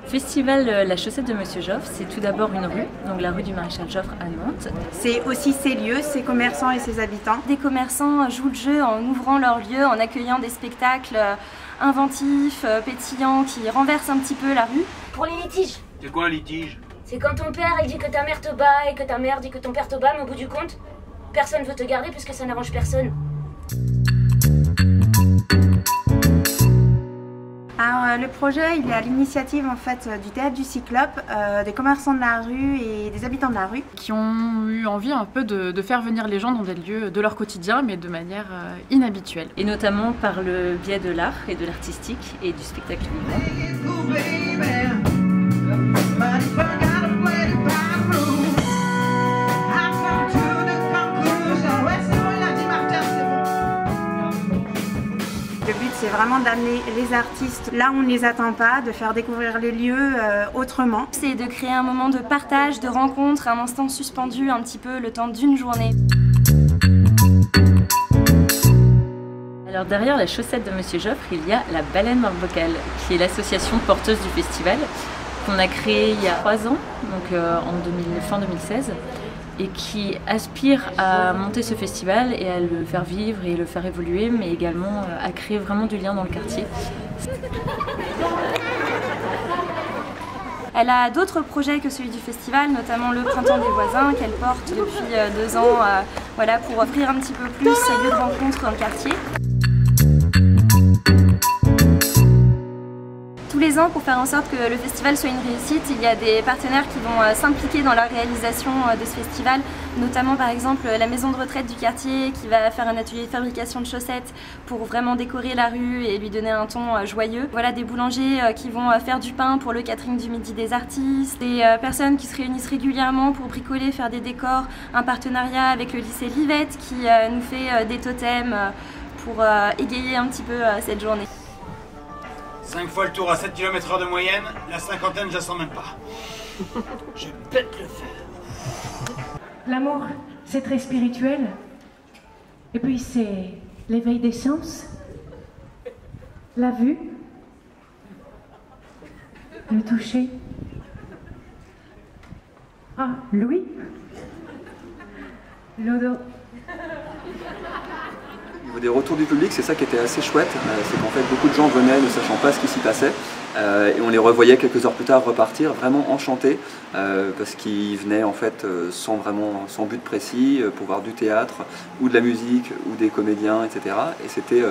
Festival La Chaussette de Monsieur Joffre, c'est tout d'abord une rue, donc la rue du Maréchal Joffre à Nantes. C'est aussi ses lieux, ses commerçants et ses habitants. Des commerçants jouent le jeu en ouvrant leurs lieux, en accueillant des spectacles inventifs, pétillants, qui renversent un petit peu la rue. Pour les litiges. C'est quoi un litige? C'est quand ton père il dit que ta mère te bat et que ta mère dit que ton père te bat, mais au bout du compte, personne veut te garder puisque ça n'arrange personne. Alors, le projet, il est à l'initiative en fait du théâtre du Cyclope, des commerçants de la rue et des habitants de la rue. Qui ont eu envie un peu de faire venir les gens dans des lieux de leur quotidien, mais de manière inhabituelle. Et notamment par le biais de l'art et de l'artistique et du spectacle vivant. Le but, c'est vraiment d'amener les artistes là où on ne les attend pas, de faire découvrir les lieux autrement. C'est de créer un moment de partage, de rencontre, un instant suspendu un petit peu le temps d'une journée. Alors derrière la chaussette de Monsieur Joffre, il y a la Baleine Marbocale, qui est l'association porteuse du festival, qu'on a créée il y a 3 ans, donc fin 2016. Et qui aspire à monter ce festival et à le faire vivre et le faire évoluer, mais également à créer vraiment du lien dans le quartier. Elle a d'autres projets que celui du festival, notamment le Printemps des voisins qu'elle porte depuis 2 ans voilà, pour offrir un petit peu plus ces lieux de rencontre dans le quartier. Tous les ans, pour faire en sorte que le festival soit une réussite, il y a des partenaires qui vont s'impliquer dans la réalisation de ce festival, notamment par exemple la maison de retraite du quartier qui va faire un atelier de fabrication de chaussettes pour vraiment décorer la rue et lui donner un ton joyeux. Voilà, des boulangers qui vont faire du pain pour le catering du midi des artistes, des personnes qui se réunissent régulièrement pour bricoler, faire des décors, un partenariat avec le lycée Livette qui nous fait des totems pour égayer un petit peu cette journée. 5 fois le tour à 7 km/h de moyenne, la cinquantaine, je la sens même pas. Je pète le fer. L'amour, c'est très spirituel. Et puis c'est l'éveil des sens, la vue, le toucher. Ah, l'ouïe, l'odeur. Au niveau des retours du public, c'est ça qui était assez chouette, c'est qu'en fait beaucoup de gens venaient ne sachant pas ce qui s'y passait et on les revoyait quelques heures plus tard repartir vraiment enchantés parce qu'ils venaient en fait sans but précis pour voir du théâtre ou de la musique ou des comédiens, etc. Et c'était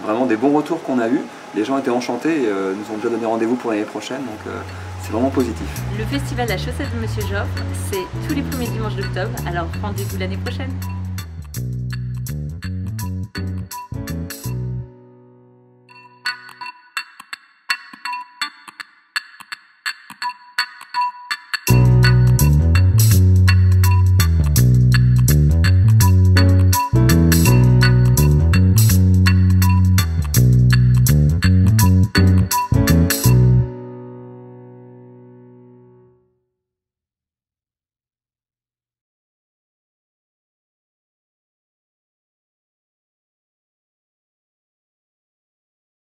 vraiment des bons retours qu'on a eus. Les gens étaient enchantés et nous ont déjà donné rendez-vous pour l'année prochaine, donc c'est vraiment positif. Le festival La Chaussette de Monsieur Joffre, c'est tous les premiers dimanches d'octobre, alors rendez-vous l'année prochaine.